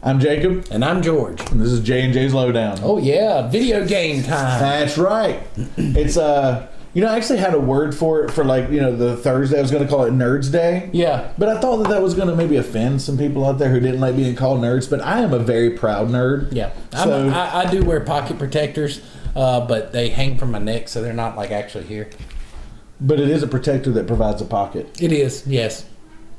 I'm Jacob. And I'm George. And this is J&J's Lowdown. Oh, yeah. Video game time. That's right. It's, I actually had a word for it for the Thursday. I was going to call it Nerds Day. Yeah. But I thought that was going to maybe offend some people out there who didn't like being called nerds. But I am a very proud nerd. Yeah. So, I do wear pocket protectors, but they hang from my neck, so they're not actually here. But it is a protector that provides a pocket. It is, yes.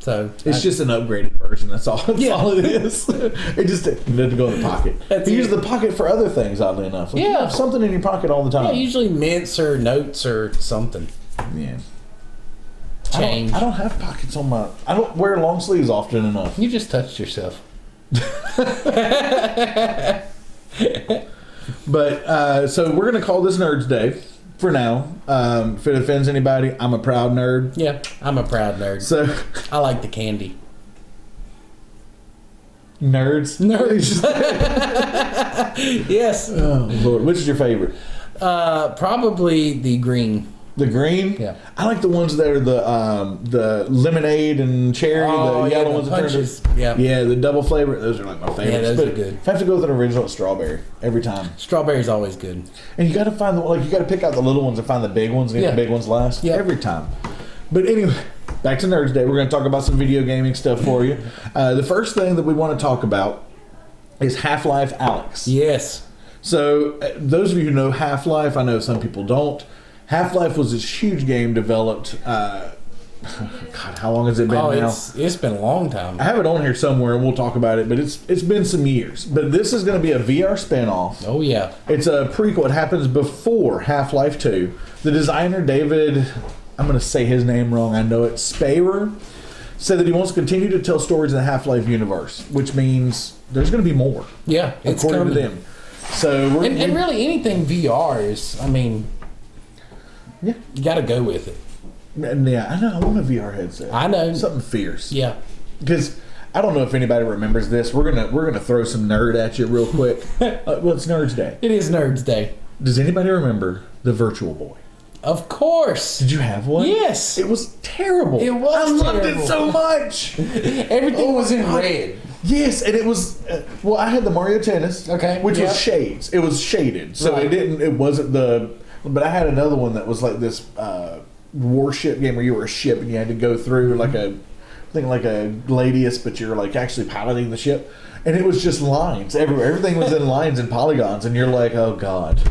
So it's just an upgraded version. That's all. That's all it is. It just didn't go in the pocket. You use the pocket for other things, oddly enough. You have something in your pocket all the time. Yeah, usually mints or notes or something. Yeah. Change. I don't have pockets on my. I don't wear long sleeves often enough. You just touched yourself. But so we're gonna call this Nerds Day. For now, if it offends anybody, I'm a proud nerd. Yeah, I'm a proud nerd. So I like the candy. Nerds. Yes. Oh Lord, which is your favorite? Probably the green. The green? Yeah. I like the ones that are the lemonade and cherry, the yellow ones. Punches. Yeah, the double flavor. Those are like my favorites. Yeah, those are good. If I have to go with an original, it's strawberry every time. Strawberry's always good. And you got to find you got to pick out the little ones and find the big ones and get the big ones last. Yeah. Every time. But anyway, back to Nerds Day. We're going to talk about some video gaming stuff for you. The first thing that we want to talk about is HalfLife ALYX. Yes. So those of you who know HalfLife, I know some people don't. HalfLife was this huge game developed. God, how long has it been now? It's been a long time. I have it on here somewhere, and we'll talk about it. But it's been some years. But this is going to be a VR spinoff. Oh yeah, it's a prequel. It happens before Half-Life 2. The designer David, I'm going to say his name wrong. I know it's Sparer, said that he wants to continue to tell stories in the Half-Life universe, which means there's going to be more. Yeah, it's according to them. So we're, and really anything VR is. I mean. Yeah, you got to go with it. Yeah, I know. I want a VR headset. I know something fierce. Yeah, because I don't know if anybody remembers this. We're gonna throw some nerd at you real quick. Well, it's Nerds Day. It is Nerds Day. Does anybody remember the Virtual Boy? Of course. Did you have one? Yes. It was terrible. It was. I loved it so much. Everything was in red. Yes, and it was. I had the Mario Tennis. Okay. Which was shades. It was shaded, so right. It wasn't the. But I had another one that was like this warship game where you were a ship and you had to go through like a Gladius, but you're like actually piloting the ship, and it was just lines everywhere. Everything was in lines and polygons, and you're like, oh god,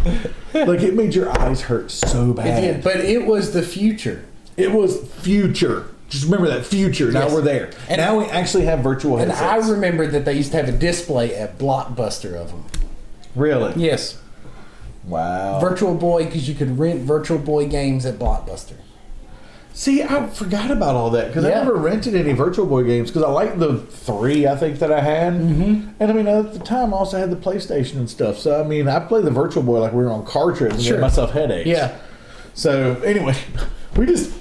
like it made your eyes hurt so bad. It did, but it was the future. It was future. Just remember that future. Now we're there. And now we actually have virtual headsets. And I remember that they used to have a display at Blockbuster of them. Really? Yes. Wow. Virtual Boy, because you could rent Virtual Boy games at Blockbuster. See, I forgot about all that because I never rented any Virtual Boy games because I liked the 3 I think that I had. Mm-hmm. And I mean, at the time I also had the PlayStation and stuff. So, I mean, I played the Virtual Boy like we were on cartridge and gave myself headaches. Yeah. So, anyway,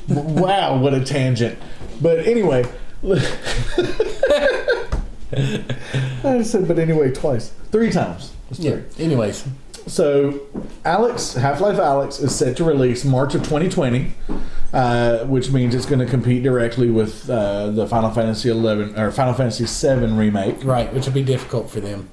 wow, what a tangent. But anyway, I said, but anyway, twice. 3 times. Yeah. Anyways. So, Half-Life ALYX is set to release March of 2020, which means it's going to compete directly with the Final Fantasy 11 or Final Fantasy 7 remake. Right, which will be difficult for them.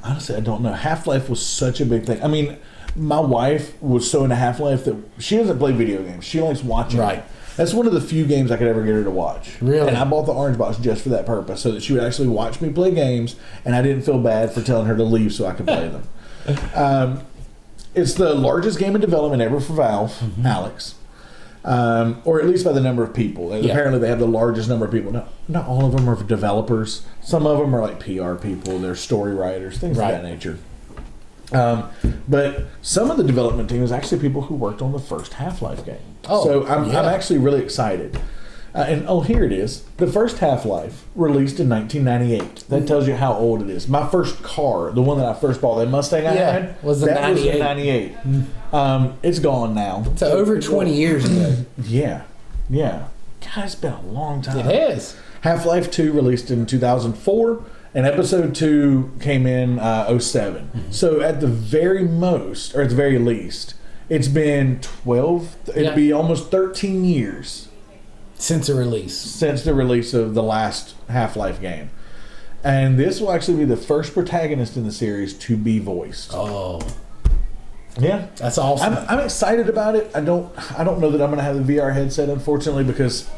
Honestly, I don't know. Half-Life was such a big thing. I mean, my wife was so into Half-Life that she doesn't play video games. She likes watching. Right. That's one of the few games I could ever get her to watch. Really? And I bought the orange box just for that purpose, so that she would actually watch me play games, and I didn't feel bad for telling her to leave so I could play them. It's the largest game in development ever for Valve, ALYX, or at least by the number of people. And apparently, they have the largest number of people. Not all of them are developers. Some of them are like PR people. They're story writers, things of that nature. But some of the development team is actually people who worked on the first Half-Life game. So I'm actually really excited. And here it is. The first Half-Life released in 1998. That tells you how old it is. My first car, the one that I first bought, that Mustang I had, was in 98. Was in 98. It's gone now. So over 20 years ago. Yeah. God, it's been a long time. It has. Half-Life 2 released in 2004, and Episode 2 came in 07. Mm-hmm. So at the very most, or at the very least, it's been 12, it'd be almost 13 years. Since the release. Since the release of the last Half-Life game. And this will actually be the first protagonist in the series to be voiced. Oh, yeah, that's awesome. I'm excited about it. I don't know that I'm going to have the VR headset, unfortunately, because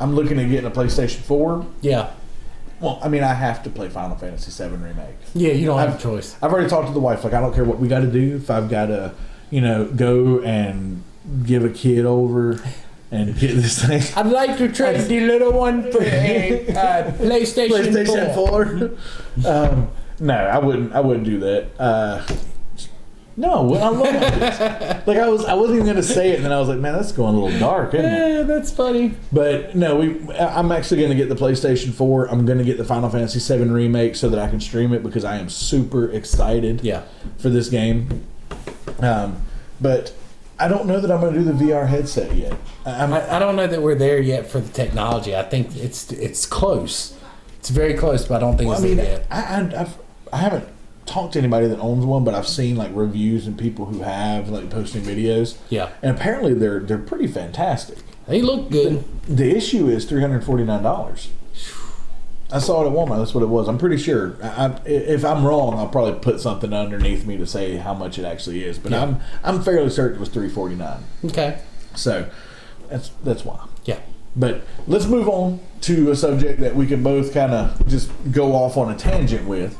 I'm looking at getting a PlayStation 4. Yeah. Well, I mean, I have to play Final Fantasy VII Remake. Yeah, you don't have a choice. I've already talked to the wife. Like, I don't care what we got to do. If I've got to, go and give a kid over and get this thing. I'd like to trade the little one for a PlayStation 4. No, I wouldn't do that. No, I love it. Like I wasn't even gonna say it, and then I was like, man, that's going a little dark, isn't it? Yeah, that's funny. But no, I'm actually gonna get the PlayStation 4. I'm gonna get the Final Fantasy VII Remake so that I can stream it because I am super excited. Yeah. For this game. But I don't know that I'm gonna do the VR headset yet. I don't know that we're there yet for the technology. I think it's close. It's very close, but I don't think it's there yet. I haven't talked to anybody that owns one, but I've seen like reviews and people who have like posting videos. Yeah. And apparently they're pretty fantastic. They look good. The issue is $349. I saw it at Walmart. That's what it was. I'm pretty sure. If I'm wrong, I'll probably put something underneath me to say how much it actually is. But yeah. I'm fairly certain it was $349. Okay. So that's why. Yeah. But let's move on to a subject that we can both kind of just go off on a tangent with.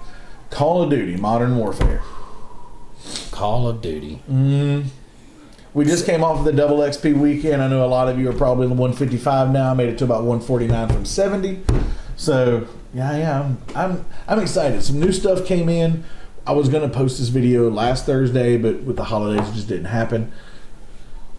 Call of Duty, Modern Warfare. Call of Duty. We just came off of the double XP weekend. I know a lot of you are probably in the 155 now. I made it to about 149 from 70. So yeah, I'm excited. Some new stuff came in. I was going to post this video last Thursday, but with the holidays, it just didn't happen.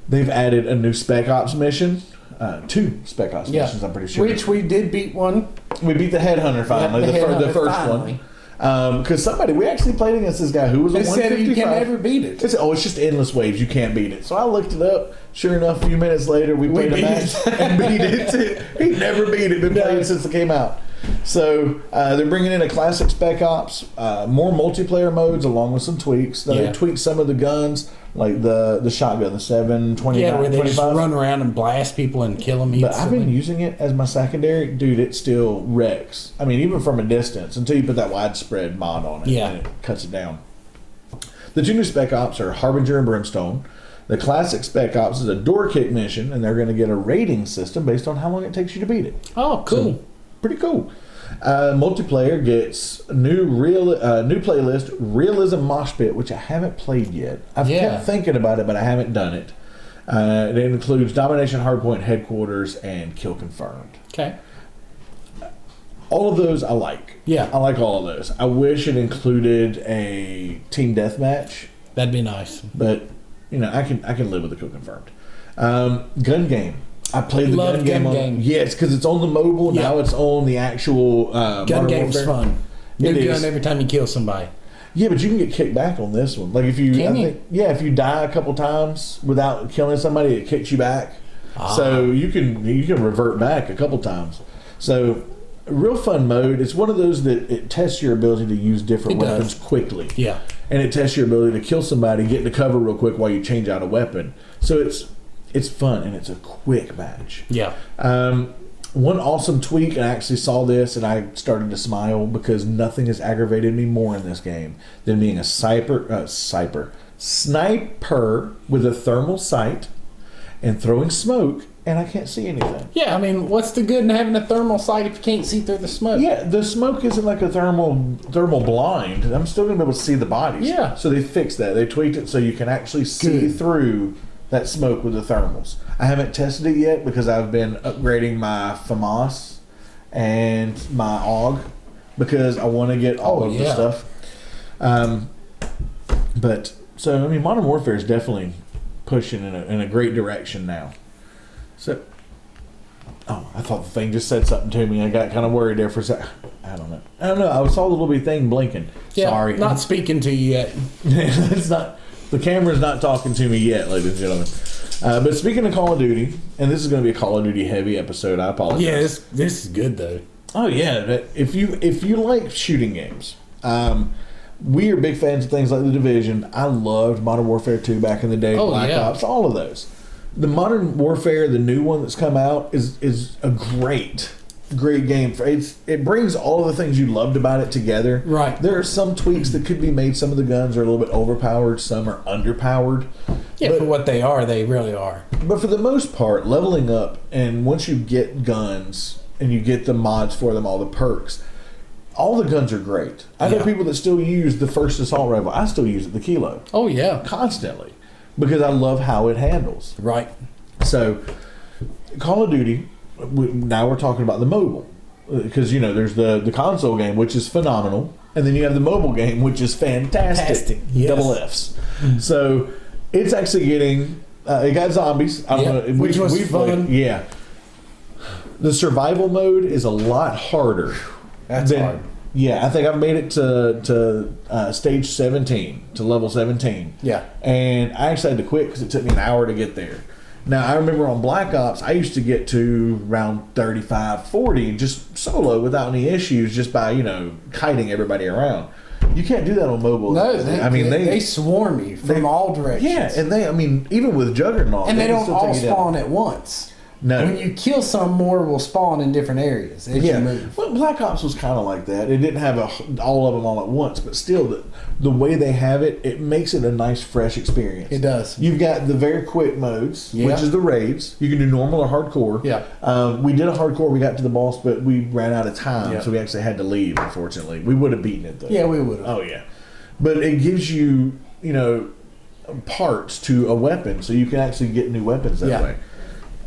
They've added a new Spec Ops mission. 2 Spec Ops missions, I'm pretty sure. Which we did beat one. We beat the Headhunter finally, the first one. Because we actually played against this guy who was a 155. Said you can never beat it. It's just endless waves. You can't beat it. So I looked it up. Sure enough, a few minutes later, we played a match and beat it. He never beat it. Been playing since it came out. So they're bringing in a classic Spec Ops, more multiplayer modes along with some tweaks. They tweaked some of the guns, like the shotgun, the 7.29. Yeah, where they just run around and blast people and kill them. But I've been using it as my secondary. Dude, it still wrecks. I mean, even from a distance, until you put that widespread mod on it, and it cuts it down. The 2 new Spec Ops are Harbinger and Brimstone. The classic Spec Ops is a door kick mission, and they're going to get a rating system based on how long it takes you to beat it. Oh, cool. So, pretty cool. Multiplayer gets new playlist, Realism Mosh Pit, which I haven't played yet. I've kept thinking about it, but I haven't done it. It includes Domination Hardpoint Headquarters and Kill Confirmed. Okay. All of those I like. Yeah. I like all of those. I wish it included a team deathmatch. That'd be nice. But, I can live with the Kill Confirmed. Gun game. I played the gun game. Yes, because it's on the mobile. Now it's on the actual gun game's fun. New gun every time you kill somebody. Yeah, but you can get kicked back on this one. Like if you, if you die a couple times without killing somebody, it kicks you back. So you can revert back a couple times. So real fun mode. It's one of those that it tests your ability to use different weapons quickly. Yeah, and it tests your ability to kill somebody, get into cover real quick while you change out a weapon. So it's fun, and it's a quick match. Yeah. One awesome tweak, and I actually saw this, and I started to smile because nothing has aggravated me more in this game than being a sniper with a thermal sight and throwing smoke, and I can't see anything. Yeah, I mean, what's the good in having a thermal sight if you can't see through the smoke? Yeah, the smoke isn't like a thermal blind. I'm still going to be able to see the bodies. Yeah. So they fixed that. They tweaked it so you can actually see through that smoke with the thermals. I haven't tested it yet because I've been upgrading my FAMAS and my AUG because I want to get all of the stuff. But so I mean, Modern Warfare is definitely pushing in a great direction now. So, I thought the thing just said something to me. I got kind of worried there for a second. I don't know. I saw the little bitty thing blinking. Yeah, sorry, not speaking to you yet. It's not. The camera's not talking to me yet, ladies and gentlemen. But speaking of Call of Duty, and this is going to be a Call of Duty heavy episode, I apologize. Yeah, this is good though. Oh yeah, if you like shooting games, we are big fans of things like The Division. I loved Modern Warfare 2 back in the day, Black Ops, all of those. The Modern Warfare, the new one that's come out, is a great great game. It brings all of the things you loved about it together. Right. There are some tweaks that could be made. Some of the guns are a little bit overpowered. Some are underpowered. Yeah, for what they are, they really are. But for the most part, leveling up, and once you get guns and you get the mods for them, all the perks, all the guns are great. I know people that still use the first assault rifle. I still use it, the Kilo. Oh, yeah. Constantly. Because I love how it handles. Right. So, Call of Duty, now we're talking about the mobile. Because, there's the console game, which is phenomenal. And then you have the mobile game, which is fantastic. Yes. Double Fs. So, it's actually getting... it got zombies. Which was fun. Yeah. The survival mode is a lot harder. That's hard. Yeah, I think I've made it to stage 17, to level 17. Yeah. And I actually had to quit because it took me an hour to get there. Now, I remember on Black Ops, I used to get to around 35, 40, just solo without any issues, just by, kiting everybody around. You can't do that on mobile. No, they swarm you from all directions. Yeah, and even with Juggernaut. And they don't all spawn at once. No. When you kill some, more will spawn in different areas as you move. Well, Black Ops was kind of like that. It didn't have all of them all at once, but still, the way they have it, it makes it a nice, fresh experience. It does. You've got the very quick modes, which is the raids. You can do normal or hardcore. Yeah. We did a hardcore. We got to the boss, but we ran out of time, so we actually had to leave, unfortunately. We would have beaten it, though. Yeah, we would have. Oh, yeah. But it gives you, parts to a weapon, so you can actually get new weapons that way.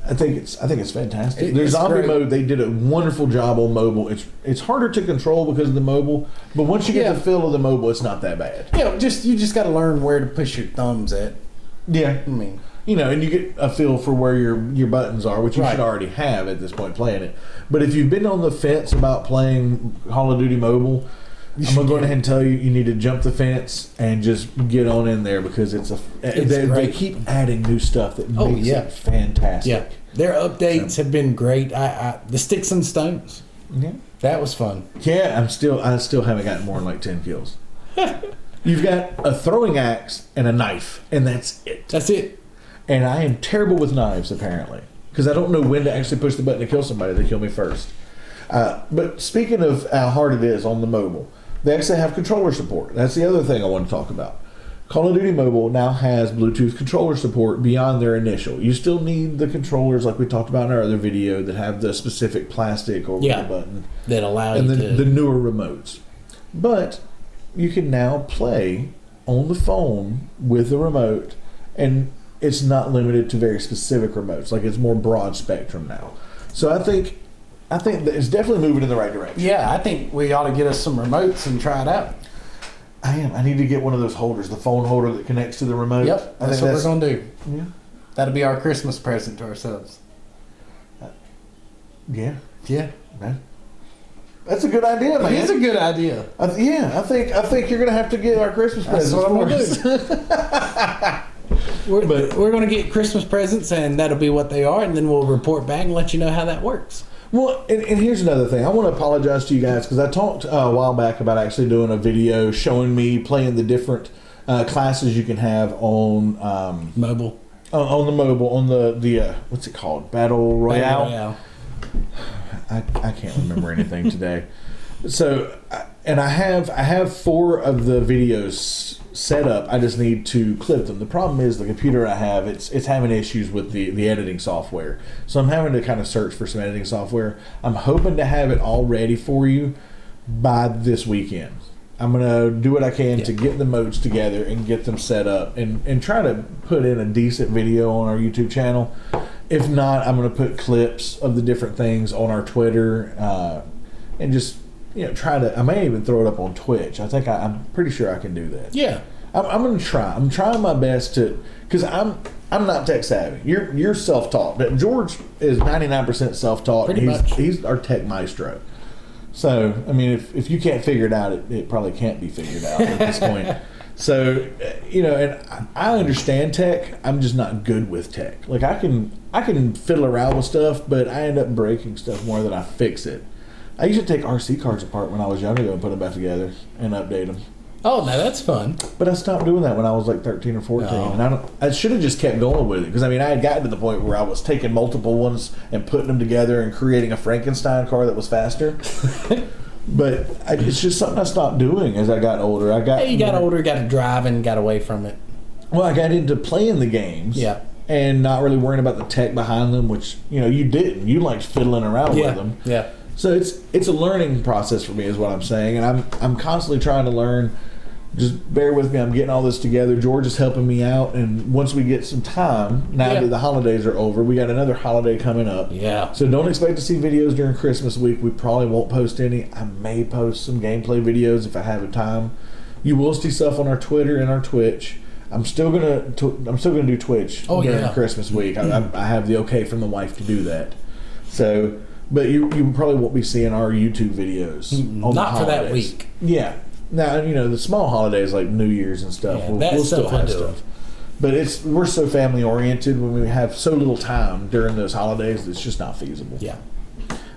I think it's fantastic. There's zombie great. Mode. They did a wonderful job on mobile. It's harder to control because of the mobile, but once you get the feel of the mobile, it's not that bad. You just got to learn where to push your thumbs at. Yeah, I mean, and you get a feel for where your buttons are, which you should already have at this point playing it. But if you've been on the fence about playing Call of Duty Mobile, I'm going to go ahead and tell you, you need to jump the fence and just get on in there because they keep adding new stuff that makes it fantastic. Yeah, their updates have been great. The sticks and stones. Yeah, that was fun. Yeah, I still haven't gotten more than like 10 kills. You've got a throwing axe and a knife, and that's it. That's it. And I am terrible with knives apparently because I don't know when to actually push the button to kill somebody. They kill me first. But speaking of how hard it is on the mobile. They actually have controller support. That's the other thing I want to talk about. Call of Duty Mobile now has Bluetooth controller support beyond their initial. You still need the controllers like we talked about in our other video that have the specific plastic or button that allow and you the newer remotes. But you can now play on the phone with the remote, and it's not limited to very specific remotes. Like it's more broad spectrum now. So I think that it's definitely moving in the right direction. Yeah, I think we ought to get us some remotes and try it out. I need to get one of those holders, the phone holder that connects to the remote. Yep, that's what we're going to do. Yeah. That'll be our Christmas present to ourselves. Yeah. Yeah. Man. That's a good idea, man. It is a good idea. I think you're going to have to get our Christmas presents. That's what I'm going to do. We're going to get Christmas presents, and that'll be what they are, and then we'll report back and let you know how that works. Well, and here's another thing. I want to apologize to you guys because I talked a while back about actually doing a video showing me playing the different classes you can have on mobile. On the mobile, on the what's it called? Battle Royale. I can't remember anything today. So, and I have 4 of the videos set up. I just need to clip them. The problem is the computer I have, it's having issues with the editing software. So I'm having to kind of search for some editing software. I'm hoping to have it all ready for you by this weekend. I'm going to do what I can to get the modes together and get them set up and try to put in a decent video on our YouTube channel. If not, I'm going to put clips of the different things on our Twitter and just try to. I may even throw it up on Twitch. I think I'm pretty sure I can do that. Yeah, I'm going to try. I'm trying my best to, because I'm not tech savvy. You're self-taught. George is 99% self-taught. Pretty much. He's our tech maestro. So I mean, if you can't figure it out, it probably can't be figured out at this point. So and I understand tech. I'm just not good with tech. Like I can fiddle around with stuff, but I end up breaking stuff more than I fix it. I used to take RC cards apart when I was younger and put them back together and update them. Oh, no, that's fun. But I stopped doing that when I was like 13 or 14. Oh. And I should have just kept going with it. Because, I mean, I had gotten to the point where I was taking multiple ones and putting them together and creating a Frankenstein car that was faster. But it's just something I stopped doing as I got older. You got older, got to drive, and got away from it. Well, I got into playing the games. Yeah. And not really worrying about the tech behind them, which, you didn't. You liked fiddling around with them. Yeah. So it's a learning process for me is what I'm saying. And I'm constantly trying to learn. Just bear with me. I'm getting all this together. George is helping me out. And once we get some time, now that the holidays are over, we got another holiday coming up. Yeah. So don't expect to see videos during Christmas week. We probably won't post any. I may post some gameplay videos if I have the time. You will see stuff on our Twitter and our Twitch. I'm still gonna do Twitch during Christmas week. I have the okay from the wife to do that. So, but you probably won't be seeing our YouTube videos on not the for holidays. that week. Yeah. Now the small holidays like New Year's and stuff. Yeah, we'll still have stuff. But we're so family oriented when we have so little time during those holidays. It's just not feasible. Yeah.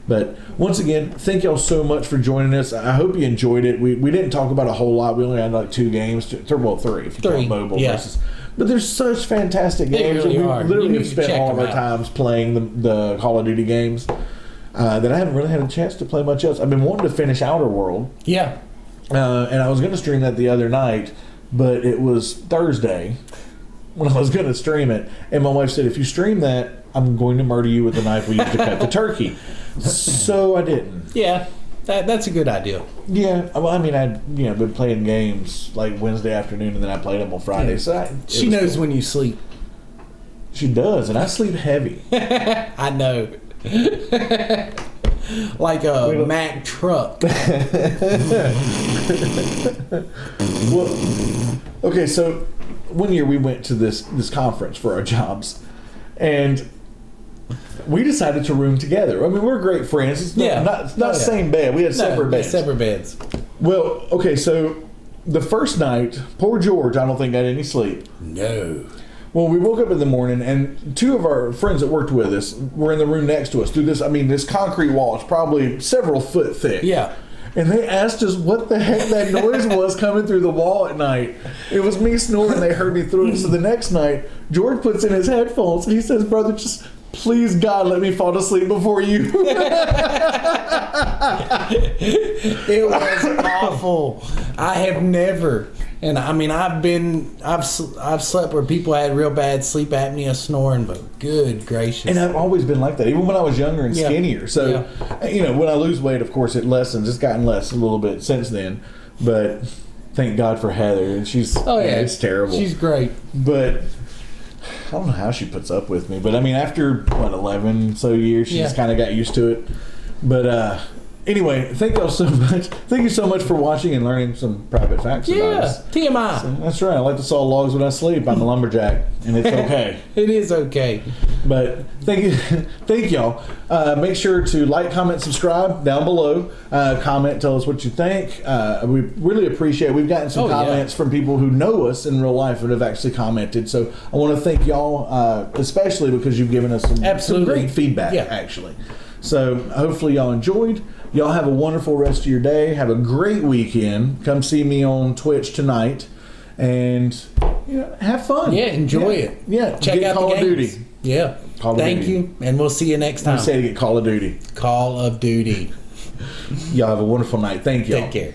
But once again, thank y'all so much for joining us. I hope you enjoyed it. We didn't talk about a whole lot. We only had like 2 games. Three. If you count mobile versus. But there's such fantastic games. Really we are. literally have spent all of our times playing the Call of Duty games that I haven't really had a chance to play much else. I've been wanting to finish Outer World. Yeah. And I was going to stream that the other night, but it was Thursday when I was going to stream it. And my wife said, if you stream that, I'm going to murder you with the knife we used to cut the turkey. So I didn't. Yeah, that's a good idea. Yeah, well, I mean, I'd been playing games like Wednesday afternoon, and then I played them on Friday. Yeah. So she knows when you sleep. She does, and I sleep heavy. I know. Like a Mack truck. Well, okay, so one year we went to this conference for our jobs, and we decided to room together. I mean, we're great friends. It's not same bed. We had separate beds. Separate beds. Well, okay, so the first night, poor George, I don't think got any sleep. No. Well, we woke up in the morning, and 2 of our friends that worked with us were in the room next to us through this concrete wall. It's probably several foot thick. Yeah. And they asked us what the heck that noise was coming through the wall at night. It was me snoring. They heard me through it. So the next night, George puts in his headphones, and he says, brother, just please, God, let me fall asleep before you. It was awful. I have never... And I mean, I've slept where people had real bad sleep apnea, snoring, but good gracious. And I've always been like that, even when I was younger and skinnier. So, when I lose weight, of course, it lessens. It's gotten less a little bit since then. But thank God for Heather. And she's, it's terrible. She's great. But I don't know how she puts up with me. But I mean, after, 11 so years, she's kind of got used to it. But, anyway, thank y'all so much. Thank you so much for watching and learning some private facts about us. TMI. So, that's right. I like to saw logs when I sleep. I'm a lumberjack, and it's okay. It is okay. But thank y'all. Make sure to like, comment, subscribe down below. Comment, tell us what you think. We really appreciate it. We've gotten some comments from people who know us in real life and have actually commented. So I want to thank y'all, especially because you've given us some great feedback, actually. So hopefully y'all enjoyed. Y'all have a wonderful rest of your day. Have a great weekend. Come see me on Twitch tonight. And have fun. Yeah, enjoy it. Yeah, check out Call the of games. Duty. Yeah. Thank you, and we'll see you next time. I say to get Call of Duty. Call of Duty. Y'all have a wonderful night. Thank y'all. Take care.